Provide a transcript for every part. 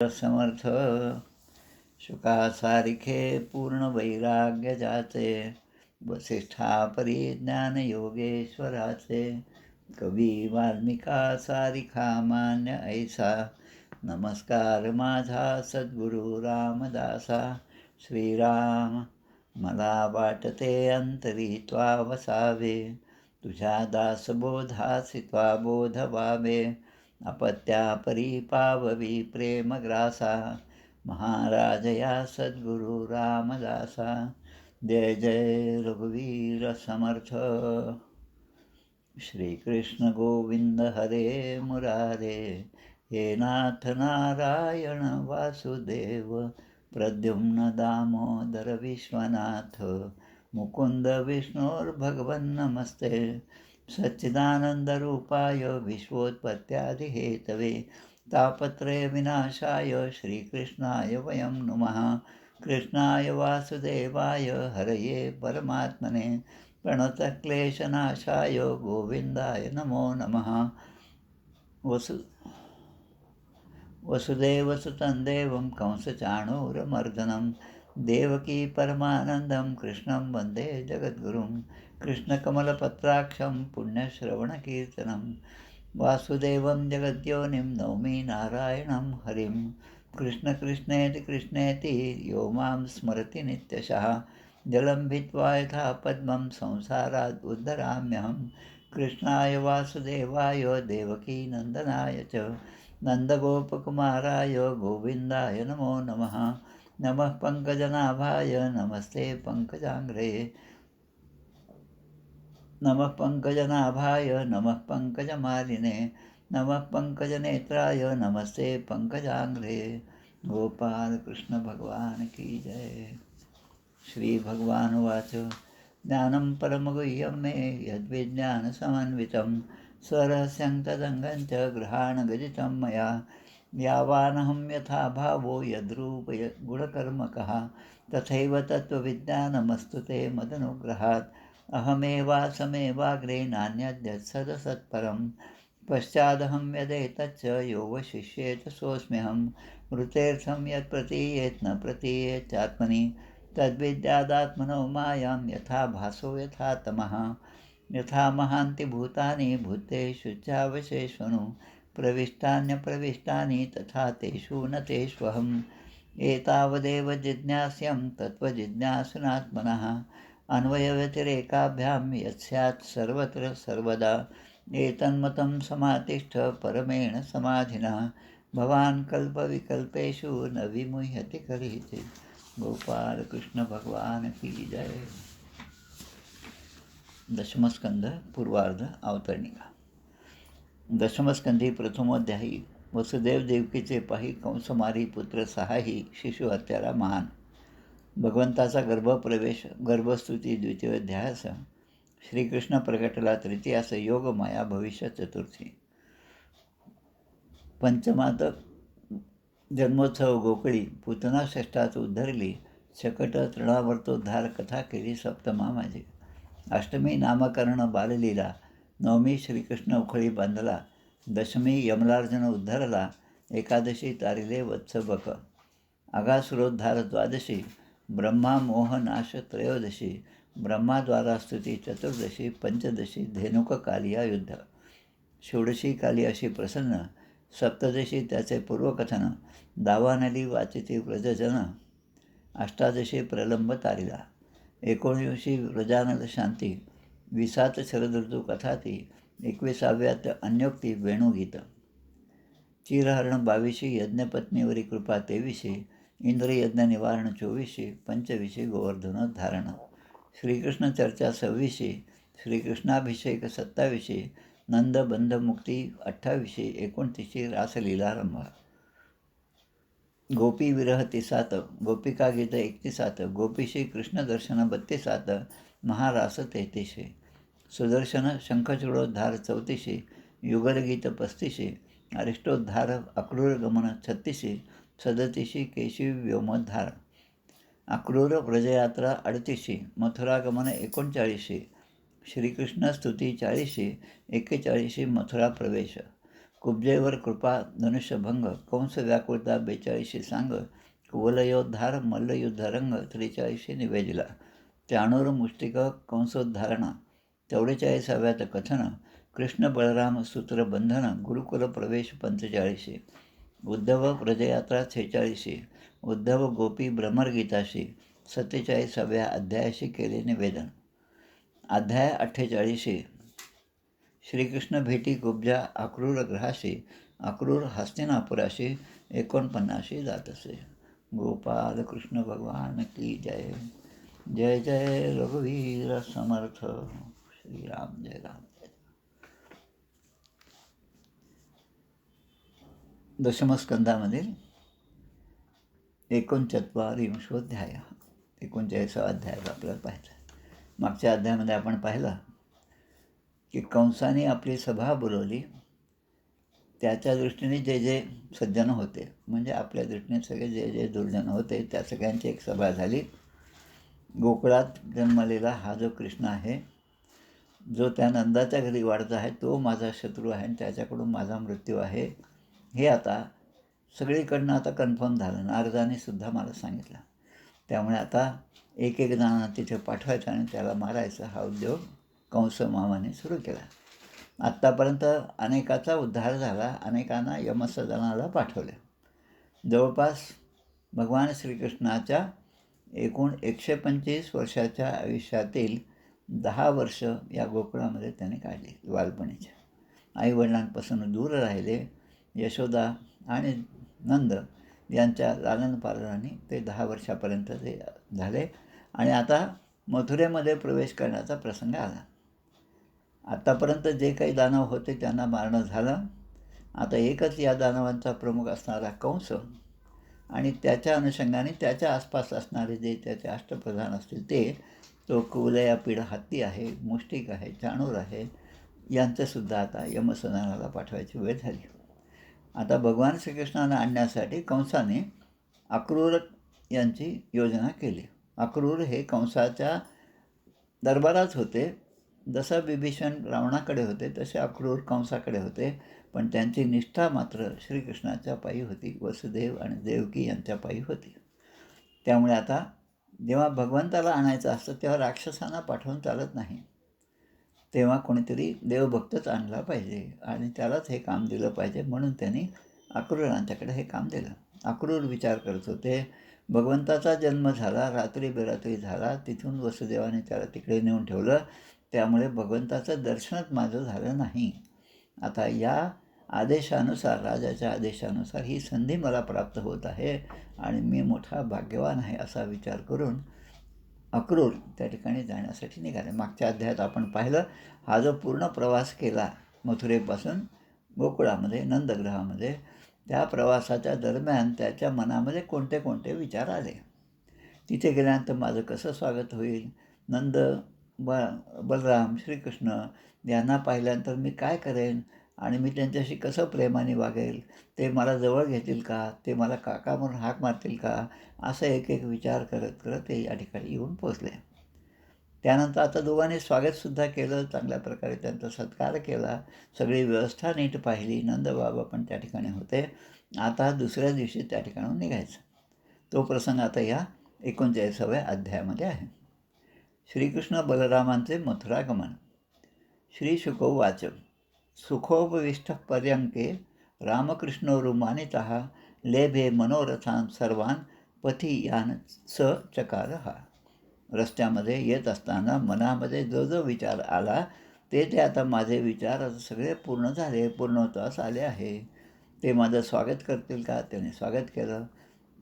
समर्थ शुकासारिखे पूर्ण वैराग्य जाचे, वसिष्ठा परिज्ञान योगेश्वराचे, कवी वाल्मिका सारिखा मान्य ऐसा, नमस्कार माझा सद्गुरु रामदासा. श्रीराम मला वाटते अंतरी त्वा वसावे, तुझ्या दासबोधासी त्वा बोध व्हावे, अपत्या परिपाववी प्रेमग्रासा, महाराज या सद्गुरु रामदासा. जय जय रघुवीर समर्थ. श्रीकृष्ण गोविंद हरे मुरारे, हे नाथ नारायण वासुदेव, प्रद्युम्न दामोदर विश्वनाथ, मुकुंद विष्णुर्भगवन् नमस्ते. सच्चिदानन्दरूपाय विश्वोत्पत्त्यादिहेतवे, तापत्रय विनाशाय श्रीकृष्णाय वयं नुमः. कृष्णाय वासुदेवाय हरये परमात्मने, प्रणतक्लेशनाशाय गोविन्दाय नमो नमः. वसुदेवसुतं देवं कंसचाणूरमर्दनं, देवकी परमानन्दं कृष्णं वन्दे जगद्गुरुं. कृष्णकमलपत्राक्षं पुण्यश्रवणकीर्तनं, वासुदेवं जगद्योनिं नौमि नारायणं हरिं. कृष्णकृष्णेति कृष्णेति यो मां स्मरति नित्यशः, जलं भित्त्वा यथा पद्मं संसारात् उद्धराम्यहं. कृष्णाय वासुदेवाय देवकीनन्दनाय च, नन्दगोपकुमाराय गोविन्दाय नमो नमः. नमः पङ्कजनाभाय नमस्ते पङ्कजाङ्घ्रे, नमः पङ्कजनाभाय नमः पङ्कजमालिने, नमः पङ्कजनेत्राय नमस्ते पङ्कजाङ्घ्रे. गोपाल कृष्ण भगवान की जय. श्रीभगवानुवाच, ज्ञानं परमगुह्यं मे यद्विज्ञानसमन्वितं, स्वरहस्यं तदङ्गं च गृहाणगदितं मया. यावानहं यथा भावो यद्रूपगुणकर्मकः, तथैव तत्त्वविज्ञानमस्तु ते मदनुग्रहात्. अहमेवासमेवाग्रे नान्यद्यत्सदसत्परं, पश्चादहं यदेतच्च यो वशिष्येत सोऽस्म्यहं. मृतेऽर्थं यत् प्रतीयेत् न प्रतीयेच्चात्मनि, तद्विद्यादात्मनो मायां यथा भासो यथा तमः. यथा महान्ति भूतानि भूतेषु चावशेषनु, प्रविष्टान्यप्रविष्टानि तथा तेषु न तेष्वहम्. एतावदेव जिज्ञास्यं तत्त्वजिज्ञासुनात्मनः, अन्वयव्यतिरेकाभ्यां यत्स्यात् सर्वत्र सर्वदा. एतन्मतं समातिष्ठ परमेण समाधिना, भवान् कल्पविकल्पेषु न विमुह्यति कलिहिते. गोपाल कृष्ण भगवान की जय. दशमस्कंद पूर्वार्ध अवतरणिका. दशमस्कंधी प्रथमोध्यायी. वसुदेव देवकीचे पाही कंसमारी पुत्र सहाही शिशु हत्यारा महान. भगवंताचा गर्भप्रवेश गर्भस्तुती द्वितीय अध्यायास. श्रीकृष्ण प्रकटला तृतीयास योग माया भविष्य चतुर्थी. पंचमात जन्मोत्सव गोकुळी पूतना षष्ठात उद्धरली, शकट तृणावर्तोद्धार कथा केली सप्तमा माझी. अष्टमी नामकरण बाललीला, नवमी श्रीकृष्ण उखळी बांधला, दशमी यमलार्जन उद्धरला, एकादशी तारिले वत्सबक, अगासुरोद्धार द्वादशी, ब्रह्मा मोहनाश त्रयोदशी, ब्रह्माद्वारा स्तुती चतुर्दशी, पंचदशी धेनुककालिया युद्ध, षोडशी काली अशी प्रसन्न, सप्तदशी त्याचे पूर्वकथन, दावानली वाचिती व्रजजन, अष्टादशी प्रलंब तारिला, 19वी व्रजानंद शांती, 20 शरदृतू कथाती, 21व्यात अन्योक्ती वेणुगीत, चिरहरण 22शी, यज्ञपत्नीवरी कृपा 23शी, इंद्रयज्ञ निवारण 24शी, 25शी गोवर्धनोद्धारण, श्रीकृष्ण चर्चा 26शी, श्रीकृष्णाभिषेक 27शी, नंदबंधमुक्ती 28शी, 29शी रासलीलारंभ, गोपी विरह 30, गोपिका गीत 31, गोपीशी कृष्णदर्शन 32, महारास 33शी, सुदर्शन शंखचूडोद्धार 34शी, युगलगीत 35शी, अरिष्टोद्धार अक्रूरगमन 36शी, 37शी केशवी व्योमोद्धार, अक्रूर व्रजयात्रा 38शी, मथुरागमन 39शी, श्रीकृष्ण स्तुती 40शी, 41शी मथुरा प्रवेश, कुब्जेवर कृपा धनुष्यभंग कंस व्याकुळता 42 सांग कुवलयोद्धार मल्लयुद्धरंग 43 निवेदिला चाणूर मुष्टिक कंसोद्धारण 44व्यात कथन कृष्ण बळराम सूत्रबंधन गुरुकुल प्रवेश 45 उद्धव प्रजयात्रा 46 उद्धव गोपी भ्रमरगीताशी 47व्या अध्यायाशी केले निवेदन अध्याय 48 श्रीकृष्ण भेटी कुब्जा अक्रूर ग्रहाशी अक्रूर हस्तिनापुराशी 49 जात असे. गोपाल कृष्ण भगवान की जय. जय जय रघुवीर समर्थ. श्रीराम जय राम. दशमस्कंदामधील 49वाध्याय 39वा अध्याय आपल्याला पाहायचा. मागच्या अध्यायामध्ये आपण पाहिलं की कंसाने आपली सभा बोलवली. त्याच्या दृष्टीने जे जे सज्जन होते, म्हणजे आपल्या दृष्टीने सगळे जे जे दुर्जन होते, त्या सगळ्यांची एक सभा झाली. गोकुळात जन्मलेला हा जो कृष्ण आहे, जो त्या नंदाच्या घरी वाढत आहे, तो माझा शत्रू आहे आणि त्याच्याकडून माझा मृत्यू आहे, हे आता सगळीकडनं आता कन्फर्म झालं. नारदाने सुद्धा मला सांगितलं. त्यामुळे आता एक एक जणांना तिथे पाठवायचं आणि त्याला मारायचं हा उद्योग कंस मामाने सुरू केला. आत्तापर्यंत अनेकाचा उद्धार झाला, अनेकांना यमसदनाला पाठवले. जवळपास भगवान श्रीकृष्णाच्या एकूण 125 वर्षाच्या आयुष्यातील 10 वर्ष या गोकुळामध्ये त्याने काढली. बालपणीच्या आईवडिलांपासून दूर राहिले. यशोदा आणि नंद यांच्या लालनपालनाने ते 10 वर्षापर्यंत ते झाले आणि आता मथुरेमध्ये प्रवेश करण्याचा प्रसंग आला. आत्तापर्यंत जे काही दानव होते त्यांना मारणं झालं. आता एकच या दानवांचा प्रमुख असणारा कंस आणि त्याच्या अनुषंगाने त्याच्या आसपास असणारे जे त्याचे अष्टप्रधान असतील ते, तो कुवलयापीड हत्ती आहे, मुष्टिक आहे, चाणूर आहे, यांचंसुद्धा आता यमसदनाला पाठवायची वेळ झाली. आता भगवान श्रीकृष्णांना आणण्यासाठी कंसाने अक्रूर यांची योजना केली. अक्रूर हे कंसाच्या दरबारात होते. जसं विभीषण रावणाकडे होते तसे अक्रूर कंसाकडे होते, पण त्यांची निष्ठा मात्र श्रीकृष्णाच्या पायी होती, वसुदेव आणि देवकी यांच्या पायी होती. त्यामुळे आता जेव्हा भगवंताला आणायचं असतं तेव्हा राक्षसांना पाठवून चालत नाही. तेव्हा कोणीतरी देवभक्तच आणला पाहिजे आणि त्यालाच हे काम दिलं पाहिजे. म्हणून त्यांनी अक्रूरांच्याकडे हे काम दिलं. अक्रूर विचार करत होते, भगवंताचा जन्म झाला, रात्री बेरात्री झाला, तिथून वसुदेवाने त्याला तिकडे नेऊन ठेवलं, त्यामुळे भगवंताचं दर्शनच माझं झालं नाही. आता या आदेशानुसार, राजाच्या आदेशानुसार ही संधी मला प्राप्त होत आहे आणि मी मोठा भाग्यवान आहे असा विचार करून अक्रूर त्या ठिकाणी जाण्यासाठी निघाले. मागच्या अध्यायात आपण पाहिलं, हा जो पूर्ण प्रवास केला मथुरेपासून गोकुळामध्ये नंदग्रहामध्ये, त्या प्रवासाच्या दरम्यान त्याच्या मनामध्ये कोणते कोणते विचार आले. तिथे गेल्यानंतर माझं कसं स्वागत होईल, नंद बलराम श्रीकृष्ण यांना पाहिल्यानंतर मी काय करेन आणि मी त्यांच्याशी कसं प्रेमाने वागेल, ते मला जवळ घेतील का, ते मला काका म्हणून हाक मारतील का, असं एक एक विचार करत करत ते या ठिकाणी येऊन पोचले. त्यानंतर आता दोघांनी स्वागतसुद्धा केलं, चांगल्या प्रकारे त्यांचा सत्कार केला, सगळी व्यवस्था नीट पाहिली. नंदबाबा पण त्या ठिकाणी होते. आता दुसऱ्या दिवशी त्या ठिकाणून निघायचं. तो प्रसंग आता या 39व्या अध्यायामध्ये आहे. श्रीकृष्ण बलरामांचे मथुरागमन. श्रीशुकोवाच सुखोपविष्ट पर्यंके रामकृष्णो रुमानितः लेभे मनोरथान सर्वान पथी यान स चकार. रस्त्यामध्ये येत असताना मनामध्ये जो जो विचार आला ते आता माझे विचार आता सगळे पूर्ण झाले, पूर्णत्वास आले आहे. ते माझं स्वागत करतील का, त्याने स्वागत केलं.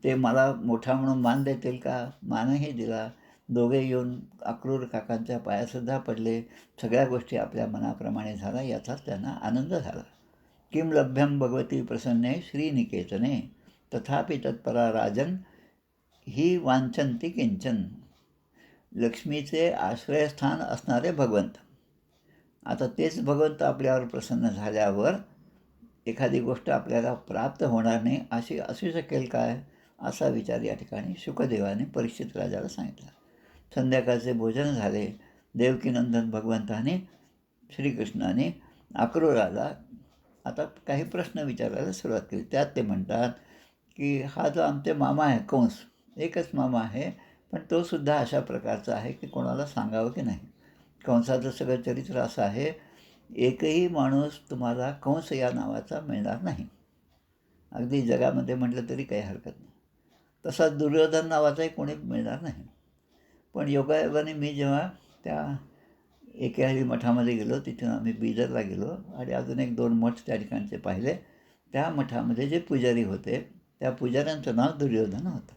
ते मला मोठा म्हणून मान देतील का, मानही दिला. दोघे येऊन अक्रूर काकांच्या पायासुद्धा पडले. सगळ्या गोष्टी आपल्या मनाप्रमाणे झाल्या, याचाच त्यांना आनंद झाला. किम लभ्यम भगवती प्रसन्ने श्रीनिकेतने तथापि तत्परा राजन ही वांछन्ति किंचन. लक्ष्मीचे आश्रयस्थान असणारे भगवंत, आता तेच भगवंत आपल्यावर प्रसन्न झाल्यावर एखादी गोष्ट आपल्याला प्राप्त होणार नाही अशी असू शकेल काय, असा विचार या ठिकाणी शुकदेवाने परीक्षित राजाला सांगितला. संध्याकाळचे भोजन झाले. देवकीनंदन भगवंताने श्रीकृष्णाने अक्रूराला आता काही प्रश्न विचारायला सुरुवात केली. त्यात ते म्हणतात की हा जो आमचे मामा आहे कंस, एकच मामा आहे, पण तो सुद्धा अशा प्रकारचा आहे की कोणाला सांगावं की नाही. कंसाचं सगळं चरित्र असं आहे, एकही माणूस तुम्हाला कंस या नावाचा मिळणार नाही. अगदी जगामध्ये म्हटलं तरी काही हरकत नाही. तसा दुर्योधन नावाचाही कोणी मिळणार नाही. पण योगायोगाने मी जेव्हा त्या एकेहरी मठामध्ये गेलो, तिथून आम्ही बीदरला गेलो आणि अजून एक 2 मठ त्या ठिकाणचे पाहिले. त्या मठामध्ये जे पुजारी होते, त्या पुजाऱ्यांचं नाव दुर्योधन होतं.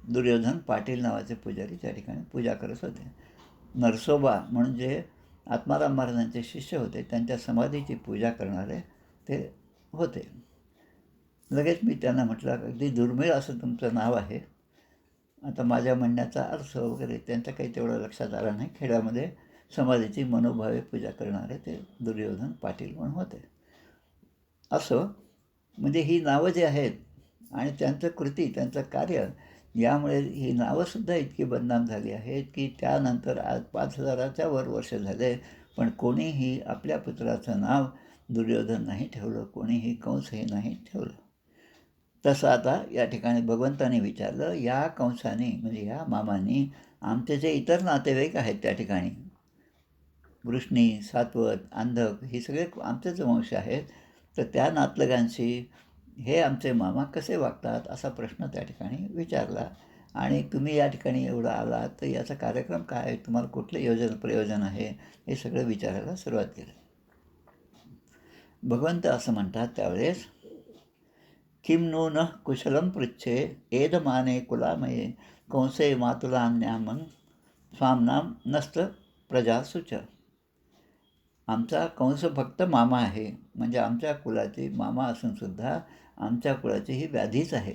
दुर्योधन पाटील नावाचे पुजारी त्या ठिकाणी पूजा करत होते. नरसोबा म्हणून जे आत्माराम महाराजांचे शिष्य होते, त्यांच्या समाधीची पूजा करणारे ते होते. लगेच मी त्यांना म्हटलं, अगदी दुर्मिळ असं तुमचं नाव आहे. आता माझ्या म्हणण्याचा अर्थ वगैरे त्यांचं काही तेवढं लक्षात आलं नाही. खेड्यामध्ये समाधीची मनोभावे पूजा करणारे ते दुर्योधन पाटील म्हणून होते. असं म्हणजे ही नावं जी आहेत आणि त्यांचं कृती, त्यांचं कार्य, यामुळे ही नावंसुद्धा इतकी बदनाम झाली आहेत की त्यानंतर आज 5,000च्या वर वर्ष झाले, पण कोणीही आपल्या पुत्राचं नाव दुर्योधन नाही ठेवलं, कोणीही कंस हे नाही ठेवलं. तसं आता या ठिकाणी भगवंताने विचारलं, या कंसाने म्हणजे ह्या मामांनी आमचे जे इतर नातेवाईक आहेत त्या ठिकाणी, वृष्णी, सातवत, अंधक, हे सगळे आमचेच वंश आहेत, तर त्या नातलगांशी हे आमचे मामा कसे वागतात असा प्रश्न त्या ठिकाणी विचारला. आणि तुम्ही या ठिकाणी एवढं आलात तर याचा कार्यक्रम काय आहे, तुम्हाला कुठलं प्रयोजन आहे, हे सगळं विचारायला सुरुवात केली. भगवंत असं म्हणतात त्यावेळेस, किं नो न कुशलं पृच्छे एदमाने कुलामये कंसे मातुलान्यामं स्वामनाम नस्त प्रजासुच. आमचा कंस फक्त मामा आहे, म्हणजे आमच्या कुलाची मामा असूनसुद्धा आमच्या कुळाची ही व्याधीच आहे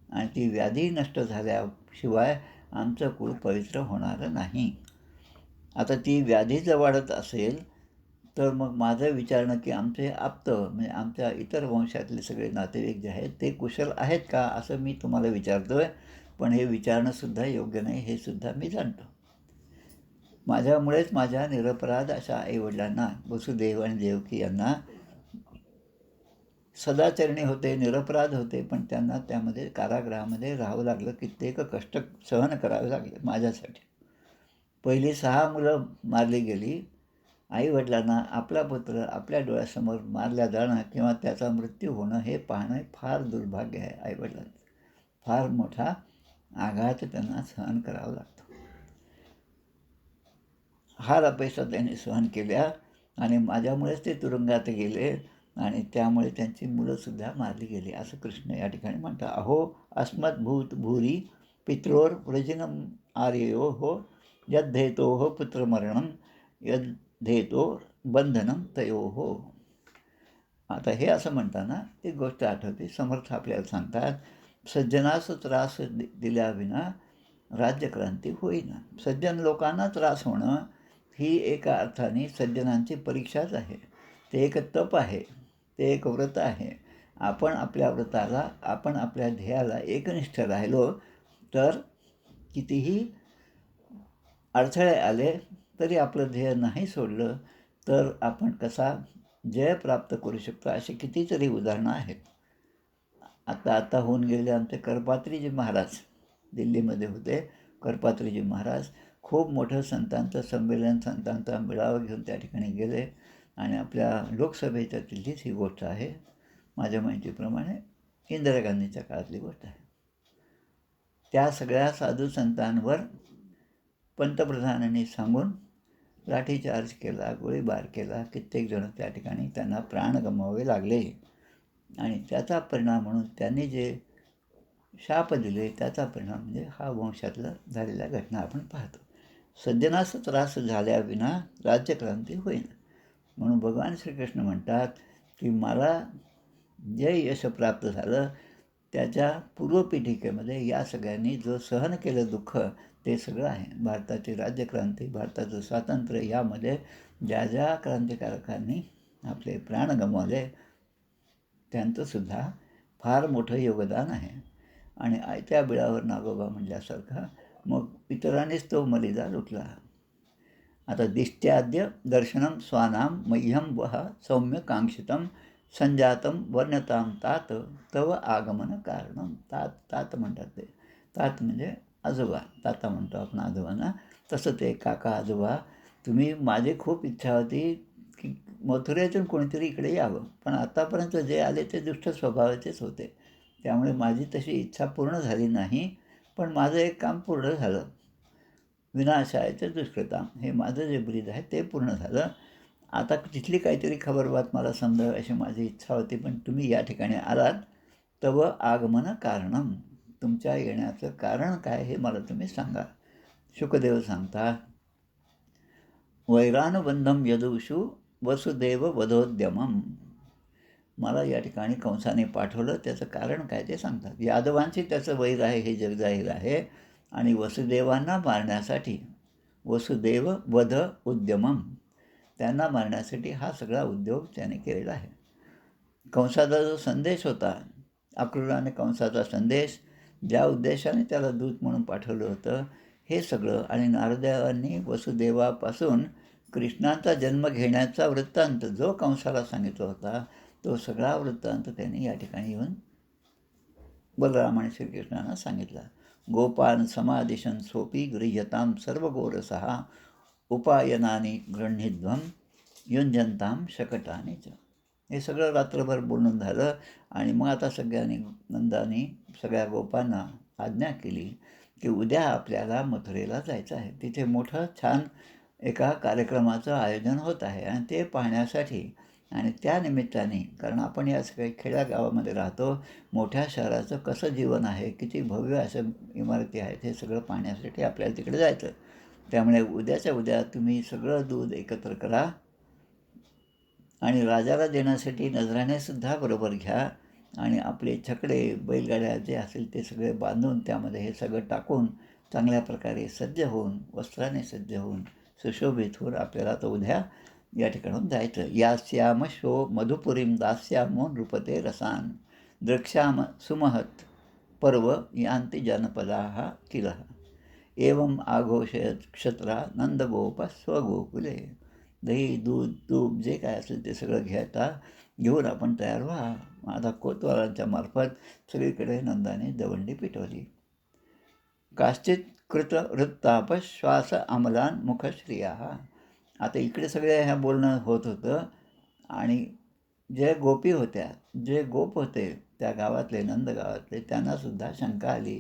आणि ती व्याधी नष्ट झाल्याशिवाय आमचं कुळ पवित्र होणार नाही. आता ती व्याधी जर वाढत असेल तर मग माझं विचारणं की आमचे आप्त म्हणजे आमच्या इतर वंशातले सगळे नातेवाईक जे आहेत ते कुशल आहेत का असं मी तुम्हाला विचारतो आहे. पण हे विचारणंसुद्धा योग्य नाही, हे सुद्धा मी जाणतो. माझ्यामुळेच माझ्या निरपराध अशा आईवडिलांना, वसुदेव आणि देवकी यांना सदाचरणी होते, निरपराध होते, पण त्यांना त्यामध्ये कारागृहामध्ये राहावं लागलं, कित्येक कष्ट सहन करावे लागले माझ्यासाठी. पहिली 6 मुलं मारली गेली. आईवडिलांना आपला पुत्र आपल्या डोळ्यासमोर मारल्या जाणं किंवा त्याचा मृत्यू होणं हे पाहणं फार दुर्भाग्य आहे. आईवडिलांचं फार मोठा आघात त्यांना सहन करावा लागतो. हार अपेक्षा त्यांनी सहन केल्या आणि माझ्यामुळेच ते तुरुंगात गेले आणि त्यामुळे त्यांची मुलंसुद्धा मारली गेली असं कृष्ण या ठिकाणी म्हणतात. अहो अस्मद्भूत भूरी पित्रोर वृजिनम आर्यो हो यद्धेतो हो पुत्रमरणम यद्धेतो बंधनम तयो हो. आता हे असं म्हणताना एक गोष्ट आठवते. समर्थ आपल्याला सांगतात, सज्जनास त्रास दिल्याविना राज्यक्रांती होईना. सज्जन लोकांना त्रास होणं ही एका अर्थाने सज्जनांची परीक्षाच आहे. ते एक तप आहे, ते एक व्रत आहे. आपण आपल्या व्रताला, आपण आपल्या ध्येयाला एकनिष्ठ राहिलो तर कितीही अडथळे आले तरी आपलं ध्येय नाही सोडलं तर आपण कसा जय प्राप्त करू शकतो, अशी कितीतरी उदाहरणं आहेत. आता होऊन गेलेले आमचे करपात्रीजी महाराज दिल्लीमध्ये होते. करपात्रीजी महाराज खूप मोठं संतांचं संमेलन, संतांचा मेळावा घेऊन त्या ठिकाणी गेले आणि आपल्या लोकसभेच्या तिथलीच ही गोष्ट आहे. माझ्या माहितीप्रमाणे इंदिरा गांधीच्या काळातली गोष्ट आहे. त्या सगळ्या साधू संतांवर पंतप्रधानांनी सांगून लाठीचार्ज केला, गोळीबार केला. कित्येक जण त्या ठिकाणी त्यांना प्राण गमवावे लागले आणि त्याचा परिणाम म्हणून त्यांनी जे शाप दिले त्याचा परिणाम म्हणजे हा वंशातला झालेल्या घटना आपण पाहतो. सज्जनास त्रास झाल्याविना राज्यक्रांती होईल. म्हणून भगवान श्रीकृष्ण म्हणतात की मला जे यश प्राप्त झालं त्याच्या पूर्वपीठिकेमध्ये या सगळ्यांनी जो सहन केलं दुःख ते सगळं आहे. भारताची राज्यक्रांती, भारताचं स्वातंत्र्य, यामध्ये ज्या ज्या क्रांतिकारकांनी आपले प्राण गमावले त्यांचंसुद्धा फार मोठं योगदान आहे. आणि आयत्या बिळावर नागोबा म्हणल्यासारखा मग इतरांनीच तो मलिदा लुटला. आता दिष्ट्याद्य दर्शनम स्वानाम मह्यम वह सौम्य कांक्षितम संजातं वर्ण्यतां तात तव आगमन कारणं. तात तात म्हणतात ते. तात म्हणजे आजोबा, ताता म्हणतो आपण आजोबांना. तसं ते काका आजोबा, तुम्ही माझी खूप इच्छा होती की मथुरेतून कोणीतरी इकडे यावं, पण आतापर्यंत जे आले ते दुष्ट स्वभावाचेच होते. त्यामुळे माझी तशी इच्छा पूर्ण झाली नाही. पण माझं एक काम पूर्ण झालं. विनाशायचं दुष्कृताम, हे माझं जे ब्रीद आहे ते पूर्ण झालं. आता तिथली काहीतरी खबरबात मला समजावी अशी माझी इच्छा होती, पण तुम्ही या ठिकाणी आलात. तव आगमन कारणम, तुमच्या येण्याचं कारण काय हे मला तुम्ही सांगा. शुकदेव सांगतात, वैरानुबंधम यदुषु वसुदेव वधोद्यमम. मला या ठिकाणी कंसाने पाठवलं, त्याचं कारण काय ते सांगतात. यादवांशी त्याचं वैर आहे हे जगजाहीर आहे, आणि वसुदेवांना मारण्यासाठी वसुदेव वध उद्यमम, त्यांना मारण्यासाठी हा सगळा उद्योग त्याने केलेला आहे. कंसाचा जो संदेश होता, अक्रूराने कंसाचा संदेश, ज्या उद्देशाने त्याला दूत म्हणून पाठवलं होतं, हे सगळं, आणि नारददेवांनी वसुदेवापासून कृष्णांचा जन्म घेण्याचा वृत्तांत जो कंसाला सांगितला होता, तो सगळा वृत्तांत त्यांनी या ठिकाणी येऊन बलराम आणि श्रीकृष्णांना सांगितला. गोपान समादिशन सोपी गृह्यताम सर्व गोरसहा उपायनानी गृह्णिध्वम युंजंताम शकटाने च. हे सगळं रात्रभर बोलून झालं, आणि मग आता सगळ्यांनी नंदानी सगळ्या गोपांना आज्ञा केली की उद्या आपल्याला मथुरेला जायचं आहे. तिथे मोठं छान एका कार्यक्रमाचं आयोजन होत आहे, आणि ते पाहण्यासाठी आणि त्या निमित्ताने, कारण आपण या सगळ्या खेड्यागावामध्ये राहतो, मोठ्या शहराचं कसं जीवन आहे, किती भव्य असं इमारती आहेत, हे सगळं पाहण्यासाठी आपल्याला तिकडे जायचं. त्यामुळे उद्याच्या उद्या तुम्ही सगळं दूध एकत्र करा, आणि राजाला देण्यासाठी नजराणेसुद्धा बरोबर घ्या, आणि आपले छकडे बैलगाड्या जे असेल ते सगळे बांधून त्यामध्ये हे सगळं टाकून चांगल्या प्रकारे सज्ज होऊन, वस्त्राने सज्ज होऊन, सुशोभित होऊन आपल्याला तो उद्या या ठिकाणून जायचं. यास्याम शो मधुपुरीम दास्यामो नृपते रसान द्रक्ष्याम सुमहत पर्व यांती जनपदा किल. एवं आघोषयत क्षत्रा नंदगोप स्वगोकुले. दही, दूध, तूप जे काय असेल ते सगळं घेऊन आपण तयार व्हा. आता कोतवालांच्या मार्फत सगळीकडे नंदाने दवंडी पिटवली. काश्चित कृत वृत्ताप श्वास अमलान मुखश्रिया. आता इकडे सगळे ह्या बोलणं होत होतं, आणि जे गोपी होत्या, जे गोप होते त्या गावातले, नंद गावातले, त्यांनासुद्धा शंका आली.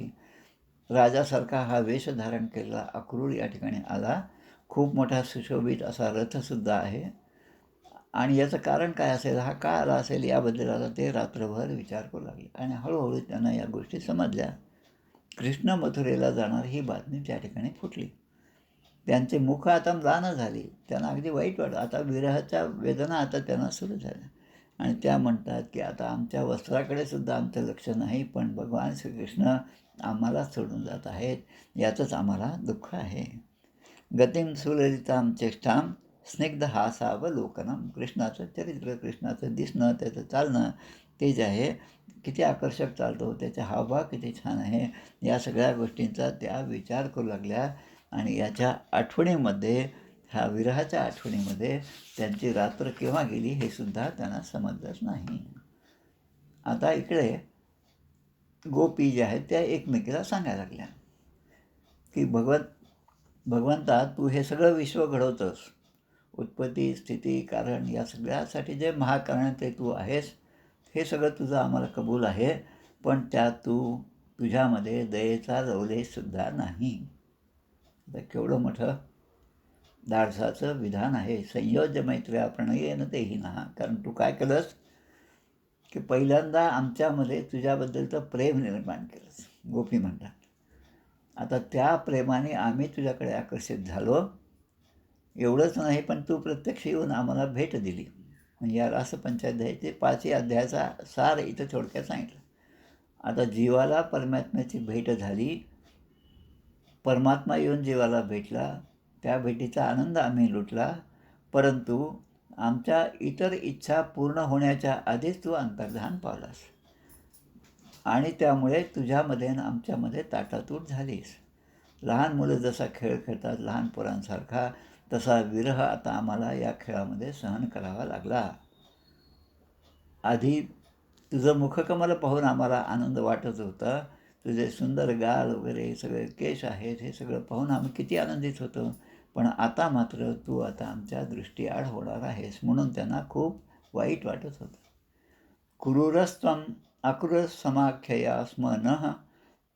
राजासारखा हा वेश धारण केलेला अक्रूर या ठिकाणी आला, खूप मोठा सुशोभित असा रथसुद्धा आहे, आणि याचं कारण काय असेल, हा का आला असेल, याबद्दल आता ते रात्रभर विचार करू लागले. आणि हळूहळू त्यांना या गोष्टी समजल्या. कृष्ण मथुरेला जाणार ही बातमी त्या ठिकाणी फुटली. त्यांचे मुख आता म्लान झाली, त्यांना अगदी वाईट वाटलं. आता विरहाच्या वेदना आता त्यांना सुरू झाल्या, आणि त्या म्हणतात की आता आमच्या वस्त्राकडे सुद्धा आमचं लक्ष नाही, पण भगवान श्रीकृष्ण आम्हाला सोडून जात आहेत, याचंच आम्हाला दुःख आहे. गतिम सुललिताम चेष्टाम स्निग्ध हासावलोकनम. कृष्णाचं चरित्र, कृष्णाचं दिसणं, त्याचं चालणं, ते जे आहे किती आकर्षक चालतो, त्याचा हावभाव किती छान आहे, या सगळ्या गोष्टींचा त्या विचार करू लागल्या. आणि याच्या आठवणीमध्ये, ह्या विरहाच्या आठवणीमध्ये त्यांची रात्र केव्हा गेली हे सुद्धा त्यांना समजलंच नाही. आता इकडे गोपी ज्या आहेत त्या एकमेकीला सांगायला लागल्या की भगवंता, तू हे सगळं विश्व घडवतोस, उत्पत्ती, स्थिती, कारण, या सगळ्यासाठी जे महाकारण ते तू आहेस, हे सगळं तुझं आम्हाला कबूल आहे, पण त्यात तुझ्यामध्ये दयेचा लवलेशसुद्धा नाही. तर केवढं मोठं धाडसाचं विधान आहे. संयोज्य मैत्र्या प्रणयेन तेही ना. कारण तू काय केलंस की पहिल्यांदा आमच्यामध्ये तुझ्याबद्दलचं प्रेम निर्माण केलंस, गोपी म्हणतात. आता त्या प्रेमाने आम्ही तुझ्याकडे आकर्षित झालो. एवढंच नाही, पण तू प्रत्यक्ष येऊन आम्हाला भेट दिली. म्हणजे या रासपंचाध्यायाचे 5ही अध्यायाचा सार इथं थोडक्यात सांगितलं. आता जीवाला परमात्म्याची भेट झाली, परमात्मा येऊन जीवाला भेटला, त्या भेटीचा आनंद आम्ही लुटला, परंतु आमच्या इतर इच्छा पूर्ण होण्याच्या आधीच तू अंतर्धान पावलास, आणि त्यामुळे तुझ्यामध्ये आणि आमच्यामध्ये ताटातूट झालीस. लहान मुलं जसा खेळ खेळतात लहान पोरांसारखा, तसा विरह आता आम्हाला या खेळामध्ये सहन करावा लागला. आधी तुझं मुखकमल पाहून आम्हाला आनंद वाटत होता. तुझे सुंदर गाल वगैरे सगळे केश आहेत हे सगळं पाहून आम्ही किती आनंदित होतो. पण आता मात्र तू आता आमच्या दृष्टीआड होणार आहेस म्हणून त्यांना खूप वाईट वाटत होतं. क्रूरस्त्वम् अक्रूरसमाख्यया स्म नः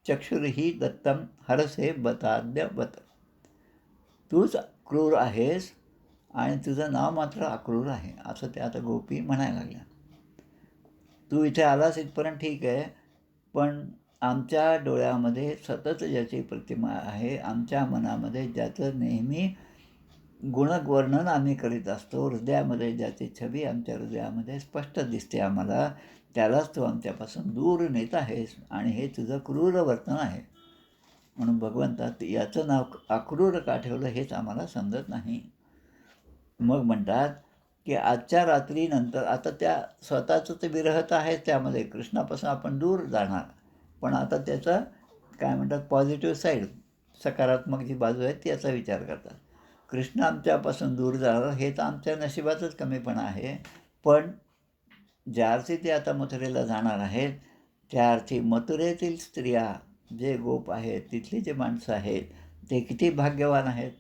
चक्षुर्हि दत्तं हरसे बताद्य बत. तूच क्रूर आहेस आणि तुझं नाव मात्र अक्रूर आहे असं त्या आता गोपी म्हणायला लागल्या. तू इथे आलास इथपर्यंत ठीक आहे, पण आमच्या डोळ्यामध्ये सतत ज्याची प्रतिमा आहे, आमच्या मनामध्ये ज्याचं नेहमी गुणवर्णन आम्ही करीत असतो, हृदयामध्ये ज्याची छबी आमच्या हृदयामध्ये स्पष्ट दिसते आम्हाला, त्यालाच तू आमच्यापासून दूर नेत आहेस आणि हे तुझं क्रूर वर्तन आहे. म्हणून भगवंता याचं नाव अक्रूर का ठेवलं हेच आम्हाला समजत नाही. मग म्हणतात की आजच्या रात्रीनंतर आता त्या स्वतःचं ते विरह तर आहे त्यामध्ये कृष्णापासून आपण दूर जाणार, पण आता त्याचा काय म्हणतात पॉझिटिव्ह साईड, सकारात्मक जी बाजू आहे ती याचा विचार करतात. कृष्ण आमच्यापासून दूर जाणार हे तर आमच्या नशिबातच कमीपणा आहे, पण ज्या अर्थी ते आता मथुरेला जाणार आहेत त्या अर्थी मथुरेतील स्त्रिया जे गोप आहेत तिथली जे माणसं आहेत ते किती भाग्यवान आहेत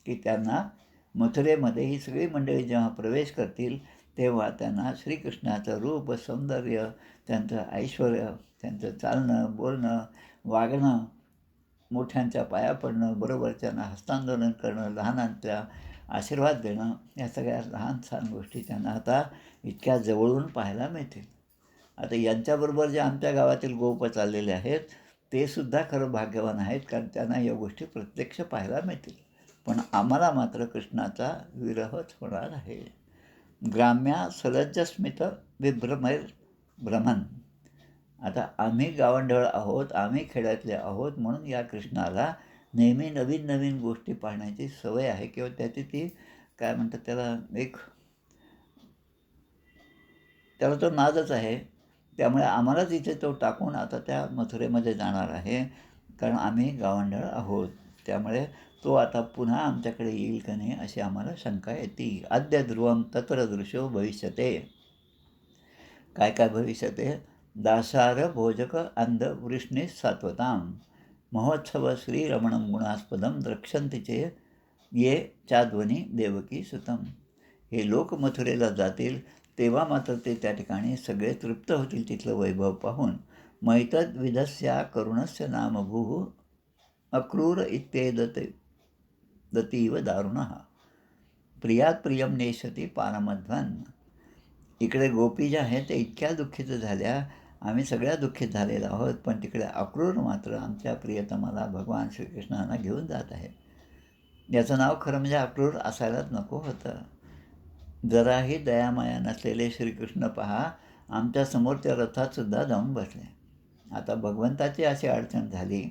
की त्यांना मथुरेमध्ये ही सगळी मंडळी जेव्हा प्रवेश करतील तेव्हा त्यांना श्रीकृष्णाचं रूप सौंदर्य, त्यांचं ऐश्वर, त्यांचं चालणं बोलणं वागणं, मोठ्यांच्या पाया पडणं, बरोबरच्यांना हस्तांदोलन करणं, लहानांचा आशीर्वाद देणं, या सगळ्या लहान छान गोष्टी त्यांना आता इतक्या जवळून पाहायला मिळतील. आता यांच्याबरोबर जे आमच्या गावातील गोप चाललेले आहेत ते सुद्धा खरं भाग्यवान आहेत, कारण त्यांना या गोष्टी प्रत्यक्ष पाहायला मिळतील. पण आम्हाला मात्र कृष्णाचा विरहच होणार आहे. ग्राम्या सलज्जस्मित विभ्रमैर भ्रमण. आता आम्ही गावंढळ आहोत, आम्ही खेड्यातले आहोत, म्हणून या कृष्णाला नेहमी नवीन नवीन गोष्टी पाहण्याची सवय आहे किंवा त्याची ती काय म्हणतात त्याला तो नादच आहे. त्यामुळे आम्हालाच इथे तो टाकून आता त्या मथुरेमध्ये जाणार आहे, कारण आम्ही गावंढळ आहोत. त्यामुळे तो आता पुन्हा आमच्याकडे येईल का नाही अशी आम्हाला शंका येते. अद्य ध्रुवम तत्र दृश्यो भविष्यते. काय काय भविष्यते? दासार भोजक अंध वृष्णी सात्वताम महोत्सव श्रीरमणं गुणास्पदम द्रक्षंतीचे ये चाध्वनी देवकी सुतम. हे लोक मथुरेला जातील तेव्हा मात्र ते त्या ठिकाणी सगळे तृप्त होतील तिथलं वैभव पाहून. मैतद विधस्या करुणस्य नाम भूः अक्रूर इत्येदत दतीव दारुणः प्रियात प्रियम नेशती पारमध्वन. इकडे गोपी ज्या आहेत त्या इतक्या दुःखित झाल्या, आम्ही सगळ्या दुःखित झालेलो आहोत, पण तिकडे अक्रूर मात्र आमच्या प्रियतमाला भगवान श्रीकृष्णांना घेऊन जात आहे. याचं नाव खरं म्हणजे अक्रूर असायलाच नको होतं. जराही दयामाया नसलेले श्रीकृष्ण पहा आमच्यासमोर त्या रथातसुद्धा जाऊन बसले. आता भगवंताची अशी अडचण झाली,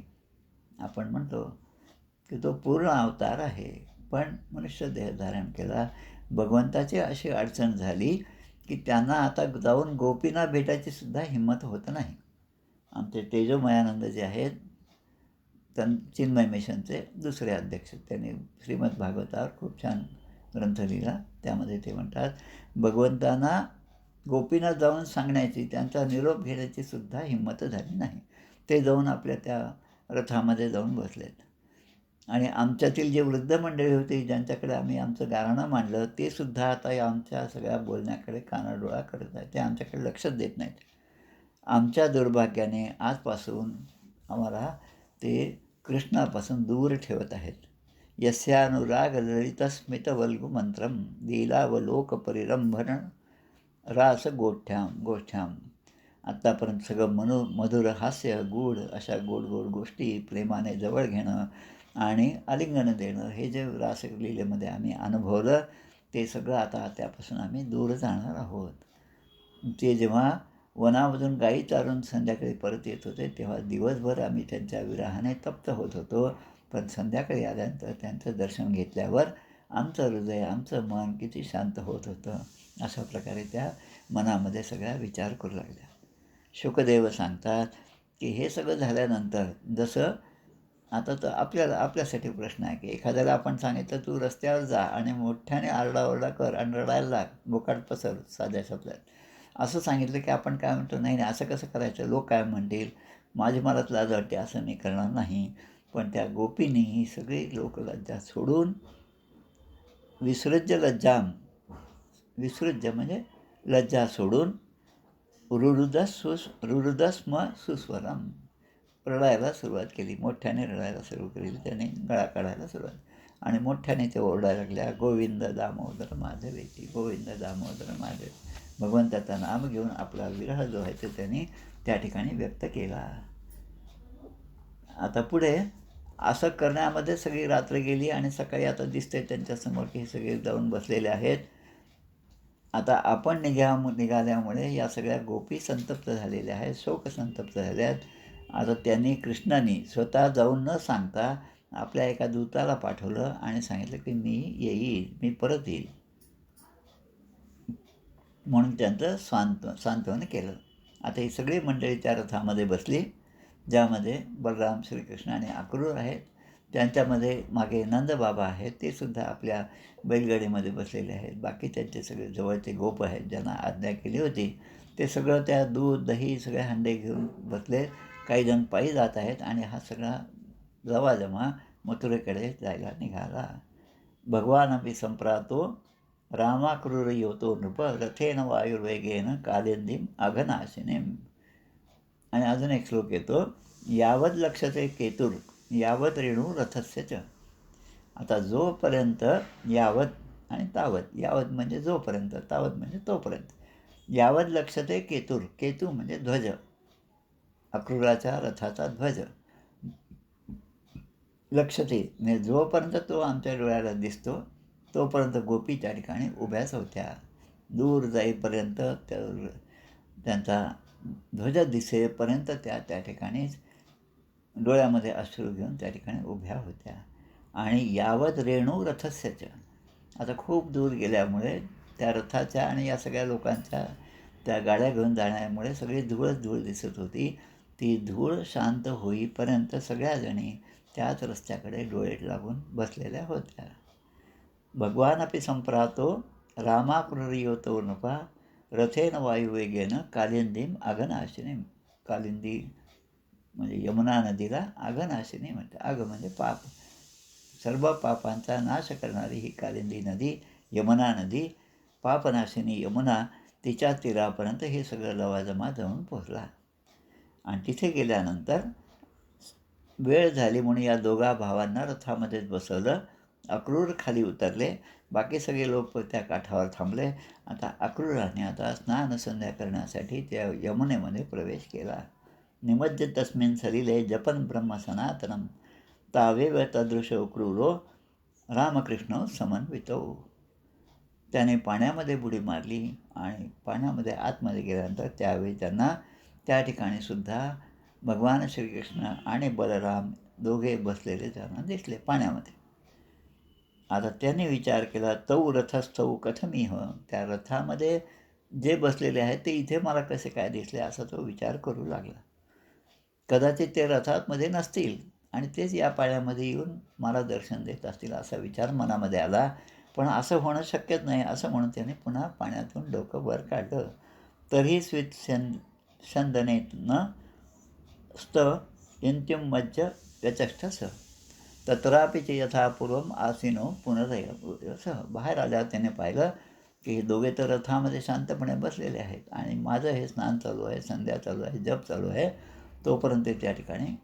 आपण म्हणतो की तो पूर्ण अवतार आहे पण मनुष्य देह धारण केला. भगवंताची अशी अडचण झाली की त्यांना आता जाऊन गोपींना भेटायची सुद्धा हिंमत होत नाही. आमचे तेजोमयानंद जे आहेत चिन्मय मिशनचे दुसरे अध्यक्ष, त्यांनी श्रीमद भागवतावर खूप छान ग्रंथ लिहिला. त्यामध्ये ते म्हणतात भगवंतांना गोपींना जाऊन सांगण्याची, त्यांचा निरोप घेण्याची सुद्धा हिंमत झाली नाही. ते जाऊन आपल्या त्या रथामध्ये जाऊन बसलेत. आणि आमच्यातील जे वृद्ध मंडळी होती ज्यांच्याकडे आम्ही आमचं गाऱ्हाणं मांडलं ते सुद्धा आता आमच्या सगळ्या बोलण्याकडे कानाडोळा करत आहेत. ते आमच्याकडे लक्षच देत नाहीत. आमच्या दुर्भाग्याने आजपासून आम्हाला ते कृष्णापासून दूर ठेवत आहेत. यस्यानुराग ललितस्मितवल्गु मंत्रम लीलावलोकपरिरंभण रास गोष्ठ्याम. आत्तापर्यंत सगळं मधुर हास्य गूढ अशा गोड गोड गोष्टी प्रेमाने जवळ घेणं आणि आलिंगन देणं हे जे रासलीलेमध्ये आम्ही अनुभवलं ते सगळं आता त्यापासून आम्ही दूर जाणार आहोत. ते जेव्हा वनामधून गायी चारून संध्याकाळी परत येत होते तेव्हा दिवसभर आम्ही त्यांच्या विरहाने तप्त होत होतो, पण संध्याकाळी आल्यानंतर त्यांचं दर्शन घेतल्यावर आमचं हृदय आमचं मन किती शांत होत होतं. अशा प्रकारे त्या मनामध्ये सगळ्या विचार करू लागल्या. शुकदेव सांगतात की हे सगळं झाल्यानंतर जसं आता तर आपल्यासाठी प्रश्न आहे की एखाद्याला आपण सांगितलं तू रस्त्यावर जा आणि मोठ्याने आरडाओरडा कर आणि रडायला लाग, बोकाड पसर साध्या शब्दात असं सांगितलं की आपण काय म्हणतो, नाही नाही असं कसं करायचं, लोक काय म्हणतील, माझी मलाच लाज वाटते, असं मी करणार नाही. पण त्या गोपींनी ही सगळी लोकलज्जा सोडून विसृज्य लज्जाम, विसृज्य म्हणजे लज्जा सोडून रुरुदस्म सुस्वरम रडायला सुरुवात केली, मोठ्याने रडायला सुरू केली. त्याने गळा काढायला सुरुवात आणि मोठ्याने ते ओरडायला लागल्या, गोविंद दामोदर माधवेची, गोविंद दामोदर माधव. भगवंताचं नाम घेऊन आपला विरह जो आहे तो त्यांनी त्या ठिकाणी व्यक्त केला. आता पुढे असं करण्यामध्ये सगळी रात्र गेली आणि सकाळी आता दिसते त्यांच्यासमोर की हे सगळे जाऊन बसलेले आहेत. आता आपण निघाल्यामुळे या सगळ्या गोपी संतप्त झालेल्या आहेत, शोक संतप्त झाल्या आहेत. आता त्यांनी कृष्णाने स्वतः जाऊन न सांगता आपल्या एका दूताला पाठवलं आणि सांगितलं की मी येईल, मी परत येईल, म्हणून त्यांचं सांत्वन केलं. आता ही सगळी मंडळी त्या रथामध्ये बसली, ज्यामध्ये बलराम, श्रीकृष्ण आणि अक्रूर आहेत. त्यांच्यामध्ये मागे नंदबाबा आहेत, ते सुद्धा आपल्या बैलगाडीमध्ये बसलेले आहेत. बाकी त्यांचे सगळे जवळचे गोप आहेत ज्यांना आज्ञा केली होती, ते सगळं त्या दूध दही सगळे हंडे घेऊन बसले. काही जण पायी जात आहेत आणि हा सगळा जमाजमा मथुरेकडे जायला निघाला. भगवानपि संप्रातो रामाक्रूर योतो नृप रथेन वायुर्वेगेन कालिंदीम अघनाशिनीम. आणि अजून एक श्लोक येतो, यावत लक्षते केतुर यावत रेणू रथस्य च. आता जोपर्यंत यावत आणि तावत, यावत म्हणजे जोपर्यंत, तावत म्हणजे तोपर्यंत. यावत लक्षते केतुर, केतू म्हणजे ध्वज, अक्रूराच्या रथाचा ध्वज. लक्षते म्हणजे जोपर्यंत तो आमच्या डोळ्याला दिसतो तोपर्यंत गोपी त्या ठिकाणी उभ्याच होत्या. दूर जाईपर्यंत त्यांचा ध्वज दिसेपर्यंत त्या ठिकाणीच डोळ्यामध्ये अश्रू घेऊन त्या ठिकाणी उभ्या होत्या. आणि यावत रेणू रथस्यच, आता खूप दूर गेल्यामुळे त्या रथाच्या आणि या सगळ्या लोकांच्या त्या गाड्या घेऊन जाण्यामुळे सगळी धूळच धूळ दिसत होती. ती धूळ शांत होईपर्यंत सगळ्याजणी त्याच रस्त्याकडे डोळे लागून बसलेल्या होत्या. भगवानपि संप्रातो रामाक्रूरियोतो नृपा रथेन वायुवेगेन कालिंदीम अघनाशिनीम. कालिंदी म्हणजे यमुना नदीला अघनाशिनी म्हणते. अघ म्हणजे पाप, सर्व पापांचा नाश करणारी ही कालिंदी नदी, यमुना नदी, पापनाशिनी यमुना, तिच्या तीरापर्यंत हे सगळं लवाजमा जाऊन पोचला. आणि तिथे गेल्यानंतर वेळ झाली म्हणून या दोघा भावांना रथामध्येच बसवलं. अक्रूर खाली उतरले, बाकी सगळे लोक त्या काठावर थांबले. आता अक्रूराने आता स्नान संध्या करण्यासाठी त्या यमुनेमध्ये प्रवेश केला. निमज्ज तस्मिन् सलिले जपन ब्रह्म सनातनम तावेव तदृश क्रूरो रामकृष्ण समन्वितो. त्याने पाण्यामध्ये बुडी मारली आणि पाण्यामध्ये आतमध्ये गेल्यानंतर त्यावेळी त्यांना त्या ठिकाणी सुद्धा भगवान श्रीकृष्ण आणि बलराम दोघे बसलेले त्यांना दिसले पाण्यामध्ये. आता त्यांनी विचार केला, तौ रथस्थौ कथमिह, त्या रथामध्ये जे बसलेले आहेत ते इथे मला कसे काय दिसले असा तो विचार करू लागला. कदाचित ते रथामध्ये नसतील आणि तेच या पाण्यामध्ये येऊन मला दर्शन देत असतील असा विचार मनामध्ये आला. पण असं होणं शक्यच नाही, असं म्हणून त्याने पुन्हा पाण्यातून डोकं वर काढलं. तरी स्वित शंदनेन स्त इंत्युमज्ज व्यचष्टस तत्रापिच यथापूर्वम आसीनो पुनरयसह. बाहेर आल्यावर त्याने पाहिलं की हे दोघे तर रथामध्ये शांतपणे बसलेले आहेत आणि माझं हे स्नान चालू आहे, संध्या चालू आहे, जप चालू आहे, तोपर्यंत त्या ठिकाणी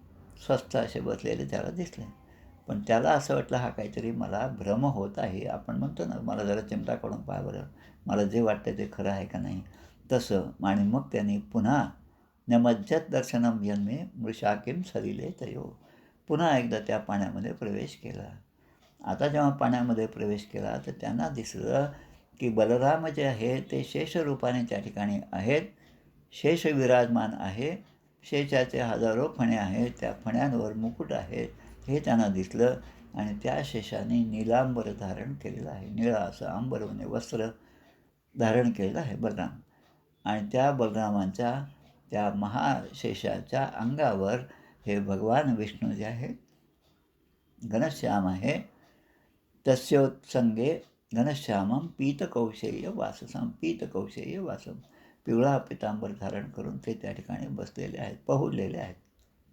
स्वस्थ असे बसलेले त्याला दिसले. पण त्याला असं वाटलं हा काहीतरी मला भ्रम होत आहे. आपण म्हणतो ना, मला जरा चिमटा काढून पाहा बरं, मला जे वाटतं ते खरं आहे का नाही, तसं. आणि मग त्यांनी पुन्हा नमज्जत दर्शनम यन्मे मृषाकिम सलिले तयो, पुन्हा एकदा त्या पाण्यामध्ये प्रवेश केला. आता जेव्हा पाण्यामध्ये प्रवेश केला तर त्यांना दिसलं की बलराम जे आहे ते शेषरूपाने त्या ठिकाणी आहेत, शेष विराजमान आहे, शेषाचे हजारो फणे आहेत, त्या फण्यांवर मुकुट आहेत हे त्यांना दिसलं. आणि त्या शेषाने नीलांबर धारण केलेलं आहे, निळा असं अंबर म्हणजे वस्त्र धारण केलेलं आहे बलराम. आणि त्या बलरामांच्या त्या महाशेषाच्या अंगावर हे भगवान विष्णू जे आहेत घनश्याम आहे तस्योत्संगे घनश्यामं पीतकौशेय वाससां पीतकौशेय वासम पिवळा पितांबर धारण करून ते त्या ठिकाणी बसलेले आहेत, पहुडलेले आहेत.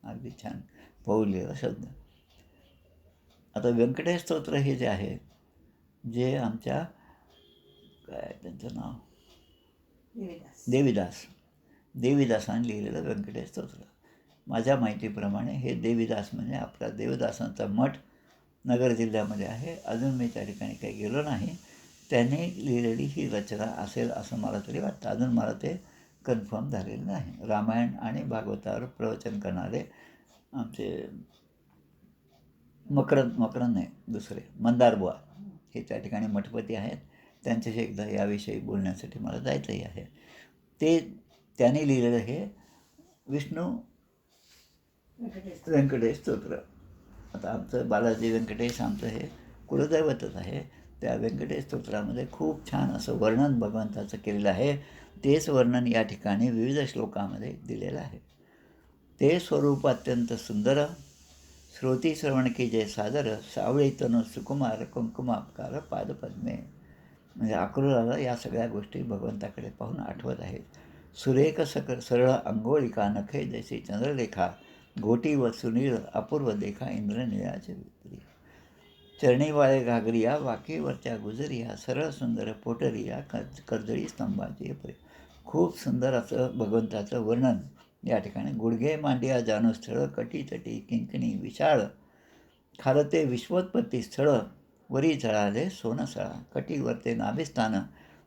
अगदी छान पहुडलेला शब्द. आता व्यंकटेश स्तोत्र हे जे आहे, जे आमच्या काय त्यांचं नाव देवीदासांनी लिहिलेलं व्यंकटेश स्तोत्र. माझ्या माहितीप्रमाणे हे देवीदास म्हणजे आपला देवदासांचा मठ नगर जिल्ह्यामध्ये आहे. अजून मी त्या ठिकाणी काही गेलो नाही. त्याने लिहिलेली ही रचना असेल असं मला तरी वाटतं. अजून मला ते कन्फर्म झालेलं नाही. रामायण आणि भागवतावर प्रवचन करणारे आमचे मकरंद नाही दुसरे मंदारबुवा हे त्या ठिकाणी मठपती आहेत. त्यांच्याशी एकदा याविषयी बोलण्यासाठी मला जायचंही आहे. ते त्याने लिहिलेलं हे विष्णू व्यंकटेश स्तोत्र. आता आमचं बालाजी व्यंकटेश आमचं हे कुलदैवतच आहे. त्या व्यंकटेश स्तोत्रामध्ये खूप छान असं वर्णन भगवंताचं केलेलं आहे. तेच वर्णन या ठिकाणी विविध श्लोकामध्ये दिलेलं आहे. ते स्वरूप अत्यंत सुंदर, श्रोती श्रवण की जय सादर, सावळी तनु सुकुमार कुंकुमापकार पादपद्मे. म्हणजे अक्रूराला या सगळ्या गोष्टी भगवंताकडे पाहून आठवत आहेत. सुरेख सरळ अंघोळिका नखे जैसी चंद्रलेखा, घोटी व सुनील अपूर्व देखा इंद्रनिळाचे विपरी. चरणीवाळे घागरिया वाकेवरच्या गुजरिया, सरळ सुंदर पोटरिया कर्दळी स्तंभाची परी. खूप सुंदर असं भगवंताचं वर्णन या ठिकाणी. गुडघे मांडिया जानस्थळ, कटीतटी किंकिणी विशाळ, खालते विश्वोत्पत्ती स्थळ, वरी चढाले सोनसळा, कटीवरते नाभिस्थान,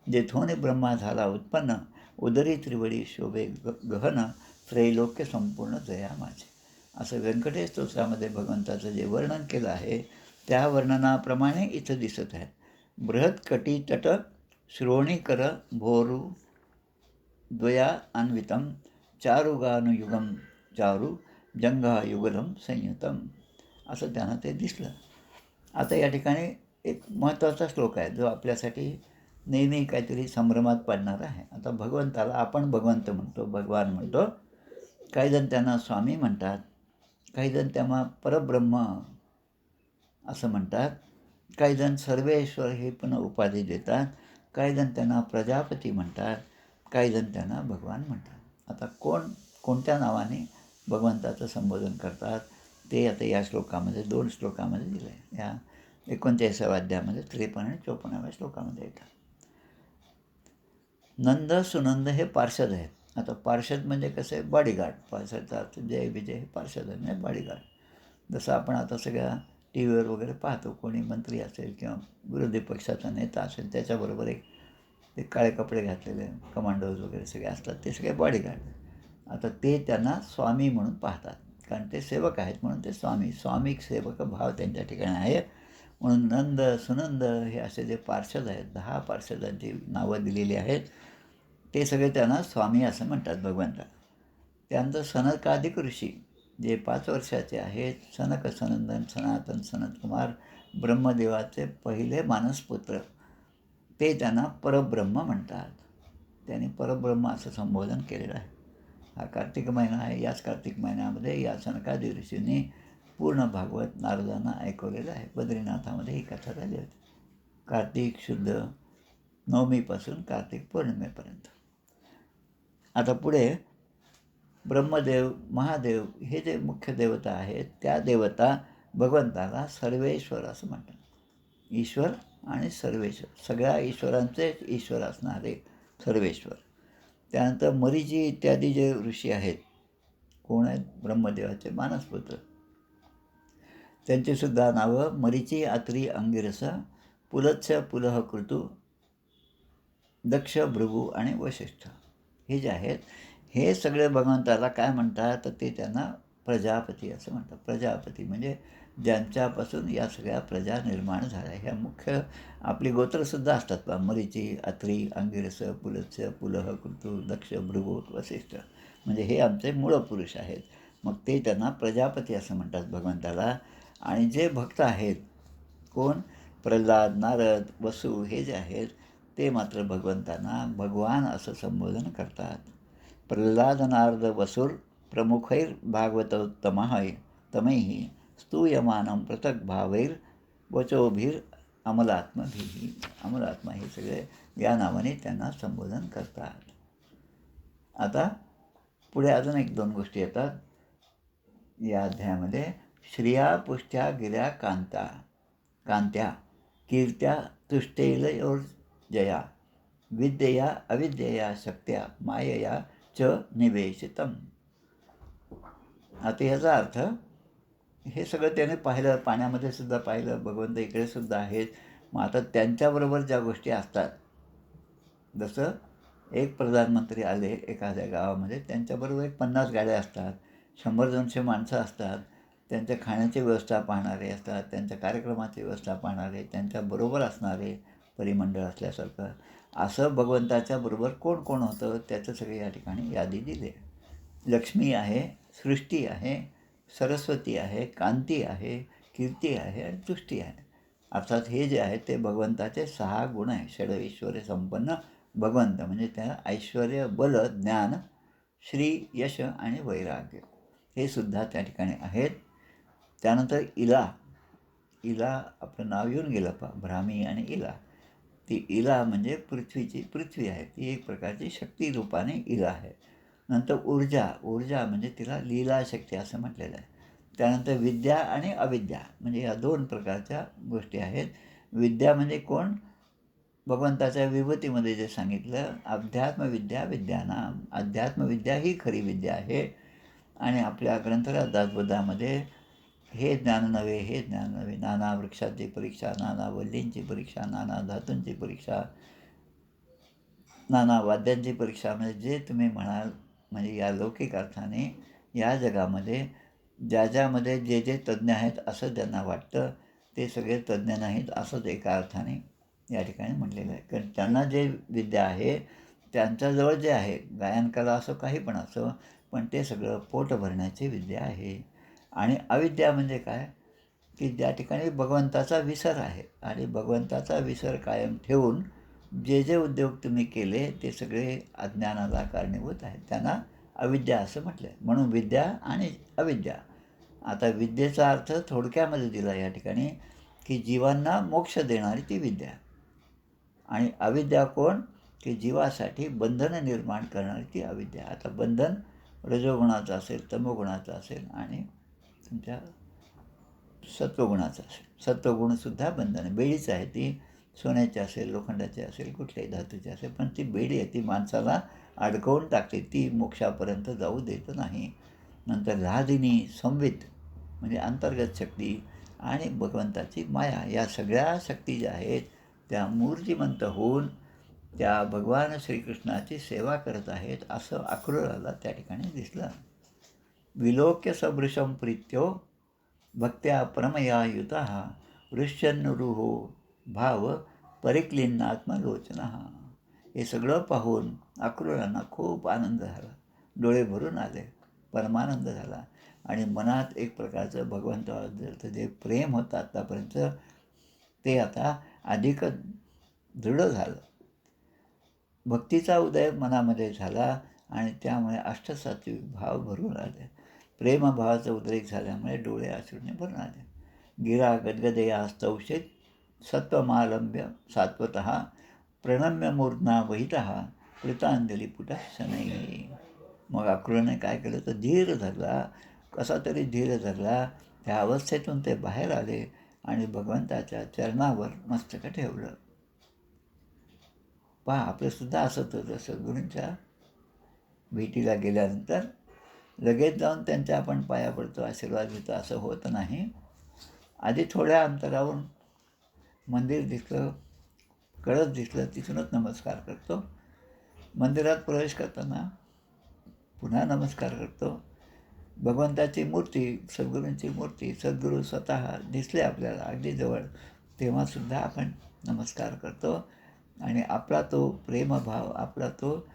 जेथोने ब्रह्मा झाला उत्पन्न, उदरी त्रिवडी शोभे गहन, त्रैलोक्य संपूर्ण जया माझे. असं व्यंकटेश स्तोत्रामध्ये भगवंताचं जे वर्णन केलं आहे त्या वर्णनाप्रमाणे इथं दिसत आहे. बृहत कटी तट श्रोणीकर भोरू द्वया अन्वितम, चारुगानुयुगम चारू जंघा युगलम संयुतम, असं त्यांना ते दिसलं. आता या ठिकाणी एक महत्त्वाचा श्लोक आहे जो आपल्यासाठी नेहमी काहीतरी संभ्रमात पडणार आहे. आता भगवंताला आपण भगवंत म्हणतो, भगवान म्हणतो. काहीजण त्यांना स्वामी म्हणतात, काहीजण त्यांना परब्रह्म असं म्हणतात, काहीजण सर्वेश्वर हे पण उपाधी देतात, काहीजण त्यांना प्रजापती म्हणतात, काहीजण त्यांना भगवान म्हणतात. आता कोणत्या नावाने भगवंताचं संबोधन करतात ते आता या श्लोकामध्ये 2 श्लोकामध्ये दिलं आहे. या 39व्या अध्यायामध्ये 53 आणि 54व्या श्लोकामध्ये येतात. नंद सुनंद हे पार्षद आहेत. आता पार्षद म्हणजे कसं आहे, बॉडीगार्ड. पार्षदचा अर्थ जय विजय हे पार्षद आहे म्हणजे बॉडीगार्ड. जसं आपण आता सगळ्या टी व्हीवर वगैरे पाहतो, कोणी मंत्री असेल किंवा विरोधी पक्षाचा नेता असेल त्याच्याबरोबर ते काळे कपडे घातलेले कमांडोज वगैरे सगळे असतात, ते सगळे बॉडीगार्ड. आता ते त्यांना स्वामी म्हणून पाहतात, कारण ते सेवक आहेत म्हणून ते स्वामिक सेवक भाव त्यांच्या ठिकाणी आहे. म्हणून नंद सुनंद हे असे जे पार्षद आहेत, 10 पार्षदांची नावं दिलेली आहेत, ते सगळे त्यांना स्वामी असं म्हणतात भगवंता. त्यानंतर सनकाधिक ऋषी जे 5 वर्षाचे आहेत, सनक सनंदन सनातन सनतकुमार ब्रह्मदेवाचे पहिले मानसपुत्र, ते त्यांना परब्रह्म म्हणतात. त्यांनी परब्रह्म असं संबोधन केलेलं आहे. हा कार्तिक महिना आहे. याच कार्तिक महिन्यामध्ये या सनकादी ऋषींनी पूर्ण भागवत नारदांना ऐकवलेलं आहे. बद्रीनाथामध्ये ही कथा झाली होती. कार्तिक शुद्ध नवमीपासून कार्तिक पौर्णिमेपर्यंत. आता पुढे ब्रह्मदेव महादेव हे जे मुख्य देवता आहेत, त्या देवता भगवंताला सर्वेश्वर असं म्हणतात. ईश्वर आणि सर्वेश्वर, सगळ्या ईश्वरांचे ईश्वर असणारे सर्वेश्वर. त्यानंतर मरीची इत्यादी जे ऋषी आहेत, कोण आहेत, ब्रह्मदेवाचे मानसपुत्र, त्यांचीसुद्धा नावं मरीची अत्री अंगिरस, पुलत्स्य पुलह कृतू, दक्ष भृगू आणि वशिष्ठ हे जे आहेत, हे सगळे भगवंताला काय म्हणतात, तर ते त्यांना प्रजापती असं म्हणतात. प्रजापती म्हणजे ज्यांच्यापासून या सगळ्या प्रजा निर्माण झाल्या. ह्या मुख्य आपली गोत्रसुद्धा असतात, मरीची अत्री अंगिरस पुलत्स्य पुलह कृतू दक्ष भृगू वशिष्ठ, म्हणजे हे आमचे मूळ पुरुष आहेत. मग ते त्यांना प्रजापती असं म्हणतात भगवंताला. आणि जे भक्त आहेत, कोण, प्रल्हाद नारद वसू हे जे आहेत, ते मात्र भगवंतांना भगवान असं संबोधन करतात. प्रल्हाद नारद वसूर प्रमुखैर भागवतोत्तमैः तमैः स्तूयमानं पृथक् भावैर वचोभिर अमलात्मभिः. अमलात्मा हे सगळे या नावाने त्यांना संबोधन करतात. आता पुढे अजून एक दोन गोष्टी येतात या अध्यायामध्ये. श्रिया पुष्ट्या गिऱ्या कांत्या कीर्त्या तुष्टेलयोर्जया विद्यया अविद्यया शक्त्या मायया च निवेशितम. आता याचा अर्थ हे सगळं त्याने पाहिलं, पाण्यामध्ये सुद्धा पाहिलं, भगवंत इकडे सुद्धा आहेत. मग आता त्यांच्याबरोबर ज्या गोष्टी असतात, जसं एक प्रधानमंत्री आले एखाद्या गावामध्ये, त्यांच्याबरोबर 50 गाड्या असतात, 100-200 माणसं असतात, त्यांच्या खाण्याची व्यवस्था पाहणारे असतात, त्यांच्या कार्यक्रमाची व्यवस्था पाहणारे, त्यांच्याबरोबर असणारे परिमंडळ असल्यासारखं. असं भगवंताच्या बरोबर कोण कोण होतं त्याचं सगळे या ठिकाणी यादी दिली. लक्ष्मी आहे, सृष्टी आहे, सरस्वती आहे, कांती आहे, कीर्ती आहे आणि तुष्टी आहे. अर्थात हे जे आहे ते भगवंताचे 6 गुण आहे. षडऐश्वर्य संपन्न भगवंत म्हणजे त्या ऐश्वर्य, बल, ज्ञान, श्री, यश आणि वैराग्य हे सुद्धा त्या ठिकाणी आहेत. त्यानंतर इला आपलं नाव येऊन गेलं भ्रामी आणि इला. ती इला म्हणजे पृथ्वी आहे, ती एक प्रकारची शक्ती रूपाने इला आहे. नंतर ऊर्जा म्हणजे तिला लीलाशक्ती असं म्हटलेलं आहे. त्यानंतर विद्या आणि अविद्या म्हणजे या 2 प्रकारच्या गोष्टी आहेत. विद्या म्हणजे कोण? भगवंताच्या विभूतीमध्ये जे सांगितलं, अध्यात्मविद्या विद्यानाम. अध्यात्मविद्या ही खरी विद्या आहे. आणि आपल्या ग्रंथराजामध्ये हे ज्ञान नव्हे, हे ज्ञान नव्हे, नाना वृक्षाची परीक्षा, नाना वल्लींची परीक्षा, नाना धातूंची परीक्षा, नाना वाद्यांची परीक्षा. म्हणजे जे तुम्ही म्हणाल, म्हणजे या लौकिक अर्थाने या जगामध्ये ज्यामध्ये जे जे तज्ज्ञ आहेत असं ज्यांना वाटतं ते सगळे तज्ज्ञ नाहीत असंच एका अर्थाने या ठिकाणी म्हटलेलं आहे. कारण त्यांना जे विद्या आहे त्यांच्याजवळ जे आहे, गायनकला असो काही पण असो, पण ते सगळं पोट भरण्याची विद्या आहे. आणि अविद्या म्हणजे काय? की ज्या ठिकाणी भगवंताचा विसर आहे आणि भगवंताचा विसर कायम ठेवून जे जे उद्योग तुम्ही केले ते सगळे अज्ञानाला कारणीभूत आहेत. त्यांना अविद्या असं म्हटलं आहे. म्हणून विद्या आणि अविद्या. आता विद्येचा अर्थ थोडक्यामध्ये दिला या ठिकाणी की जीवांना मोक्ष देणारी ती विद्या. आणि अविद्या कोण? की जीवासाठी बंधनं निर्माण करणारी ती अविद्या. आता बंधन रजोगुणाचं असेल, तमोगुणाचं असेल आणि तुमच्या सत्वगुणाचं असेल. सत्वगुणसुद्धा बंधन आहे. बेडीच आहे ती, सोन्याची असेल, लोखंडाची असेल, कुठल्याही धातूची असेल, पण ती बेडी आहे, ती माणसाला अडकवून टाकते, ती मोक्षापर्यंत जाऊ देत नाही. नंतर राधिनी संवित म्हणजे अंतर्गत शक्ती आणि भगवंताची माया, या सगळ्या शक्ती ज्या आहेत त्या मूर्तिमंत होऊन त्या भगवान श्रीकृष्णाची सेवा करत आहेत असं अक्रूराला त्या ठिकाणी दिसलं. विलोक्य सभृशं प्रीत्यो भक्त्या प्रमया युतः वृष्यन्नुरुहो भाव परिक्लिन्नात्मलोचनः. हे सगळं पाहून अक्रूरांना खूप आनंद झाला, डोळे भरून आले, परमानंद झाला आणि मनात एक प्रकारचं भगवंताबद्दलचं जे प्रेम होतं आत्तापर्यंत ते आता अधिकच दृढ झालं. भक्तीचा उदय मनामध्ये झाला आणि त्यामुळे अष्टसात्विक भाव भरून आले. प्रेमभावाचा उद्रेक झाल्यामुळे डोळे अश्रूने भरून आले. गिरा गदगदया स्तौषित सत्वमालंब्य सात्वतः प्रणम्य मूर्ध्ना वहितः कृतांजलीपुटः शनैः. मग अक्रूराने काय केलं तर धीर धरला, कसा तरी धीर धरला. त्या अवस्थेतून ते बाहेर आले आणि भगवंताच्या चरणावर मस्तक ठेवलं. पहा, आपलंसुद्धा असंच होतं. सद्गुरूंच्या भेटीला गेल्यानंतर लगेच जाऊन त्यांच्या आपण पाया पडतो, आशीर्वाद घेतो असं होत नाही. आधी थोड्या अंतरावरून मंदिर दिसलं, कळस दिसलं, तिथूनच नमस्कार करतो. मंदिरात प्रवेश करताना पुन्हा नमस्कार करतो. भगवंताची मूर्ती, सद्गुरूंची मूर्ती, सद्गुरू स्वतः दिसले आपल्याला अगदी जवळ, तेव्हासुद्धा आपण नमस्कार करतो. आणि आपला तो प्रेमभाव, आपला तो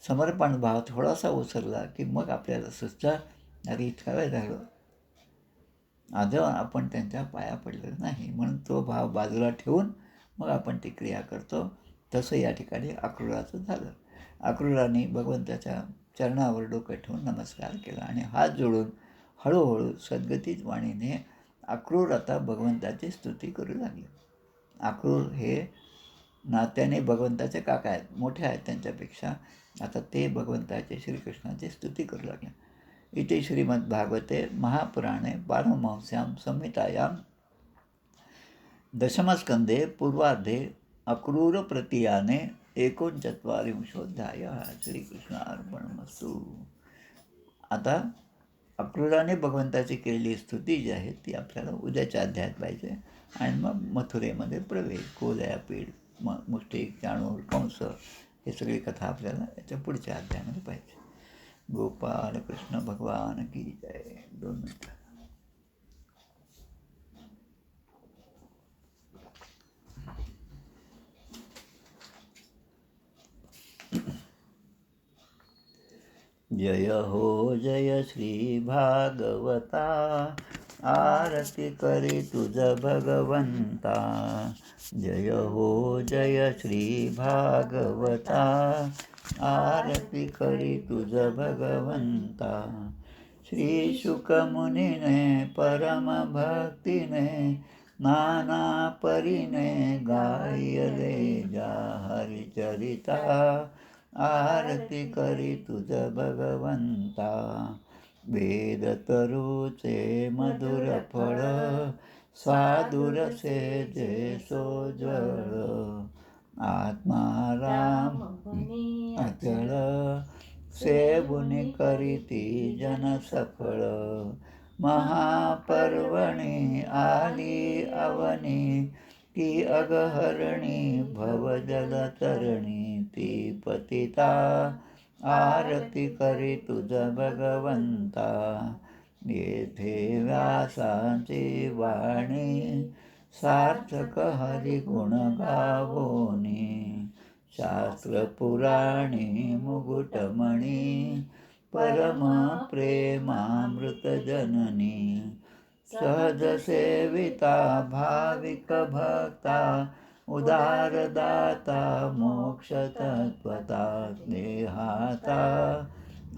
समर्पण भाव थोडासा ओसरला की मग आपल्याला सुचतं, अरे इतका वेळ झालं आजही आपण त्यांच्या पाया पडलेलं नाही. म्हणून तो भाव बाजूला ठेवून मग आपण ती क्रिया करतो. तसं या ठिकाणी अक्रूराचं झालं. अक्रूराने भगवंताच्या चरणावर डोकं ठेवून नमस्कार केला आणि हात जोडून हळूहळू सद्गतीत वाणीने अक्रूर आता भगवंताची स्तुती करू लागले. अक्रूर हे नात्याने भगवंताचे काका आहेत, मोठे आहेत त्यांच्यापेक्षा. आता ते भगवंताचे श्रीकृष्णाची स्तुती करू लागले. इथे श्रीमद्भागवते महापुराणे पारमहंस्यां संहितायां दशमस्कंदे पूर्वार्धे अक्रूरप्रतीयाने 39 श्रीकृष्ण अर्पणमस्तु. आता अक्रूराने भगवंताची केलेली स्तुती जी आहे ती आपल्याला उद्याच्या अध्यायात पाहिजे. आणि मग मथुरेमध्ये प्रवेश, कोलयापीड, मुष्टिक, चाणूर, कंस, हे सगळी कथा आपल्याला याच्या पुढच्या अध्यायामध्ये पाहिजे. गोपाल कृष्ण भगवान की जय. 2 मिनिटं. जय हो जय श्री भागवता, आरती करी तुझ भगवंता. जय हो जय श्री भागवता, आरती करी तुझ भगवंता. श्री शुकमुनीने परम भक्तीने नाना परीने गायले जा हरिचरिता. आरती करी तुझ भगवंता. वेद तरुचे मधुर फळ, साधुरसे जे सोज्वळ. आत्मा राम अचळ, सेवुनी करीती जन सफळ. महापर्वणी आली अवनी, ती अगहरणी भवजलतरणी. ती पतिता आरती करी तुझ भगवंता. येथे व्यासांची वाणी, सार्थक हरिगुण गावोनी. शास्त्र पुराणी मुकुटमणी, परम प्रेमामृत जननी. सहज सेविता भाविक भक्ता, उदारदाता मोक्ष तत्वता. स्नेहाता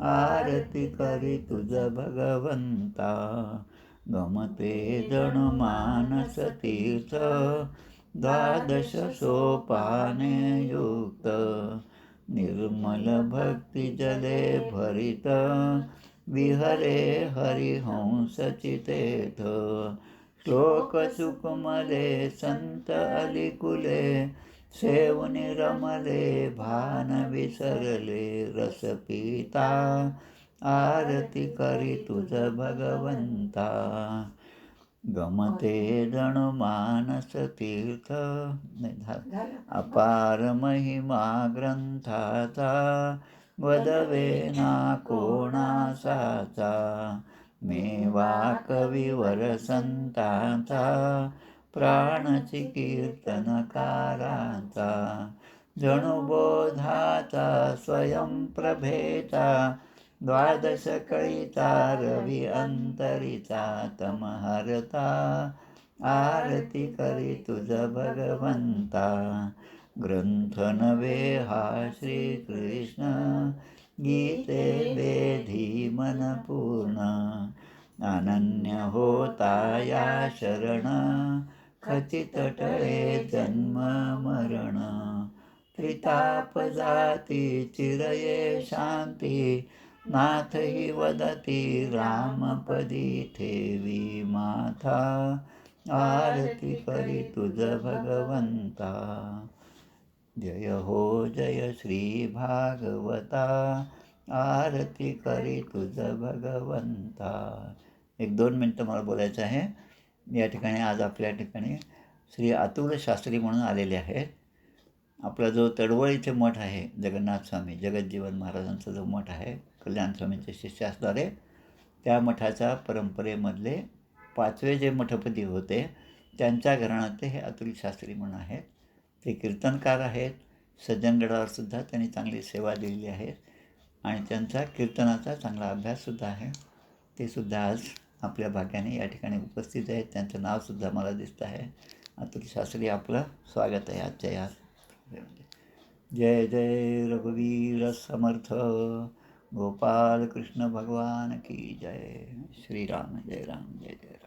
आरती करी तुझ भगवंता. गमते जण मानस तीर्थ, 12 सोपाने युक्त. निर्मल भक्ती जले भरित, विहरे हरिहंस चितेथ. श्लोक सुकुमले संत अलिकुले, सेवुनी रमले भान विसरले. रस पिता आरती करी तुझ भगवंता. गमते जण मानस तीर्थ, अपार महिमा ग्रंथाचा. वदवे ना कोणासाचा, मेवा कविवर संतांचा. प्राणची कीर्तनकारांचा, जणू बोधाचा स्वयंप्रभेचा. 12 कळीचा रवी अंतरीचा, तमहरता आरती करी तुझ भगवंता. ग्रंथ नवे हा श्रीकृष्ण, गीते वेधी मन पूर्ण. अनन्य होता या शरण, खचित टळे जन्म मरण. त्रिताप जाती चिरये शांती, नाथ ही वदती रामपदी ठेवी माथा. आरती करी तुझ भगवंता. जय हो जय श्री भागवता, आरती करी तुझ भगवंता. 1-2 मिनटं मला बोलायचं आहे. या ठिकाणी आज आपल्या ठिकाणी श्री अतुल शास्त्री म्हणून आलेले आहेत. आपला जो तडवळीचे मठ आहे, जगन्नाथ स्वामी जगज्जीवन महाराजांचा जो मठ आहे, कल्याण स्वामींच्या शिष्याद्वारे, त्या मठाच्या परंपरेमधले 5वे जे मठपती होते, त्यांच्या घराण्यातले हे अतुल शास्त्री म्हणून आहेत. ते कीर्तनकार आहेत. सज्जनगडावरसुद्धा त्यांनी चांगली सेवा दिलेली आहे आणि त्यांचा कीर्तनाचा चांगला अभ्याससुद्धा आहे. ते सुद्धा आज आपल्या भाग्याने या ठिकाणी उपस्थित आहेत. त्यांचं नावसुद्धा मला दिसतं आहे. अतुल शास्त्री, आपलं स्वागत आहे आजच्या या. जय जय रघुवीर समर्थ, गोपाल कृष्ण भगवान की जय. श्रीराम जय राम जय जय राम.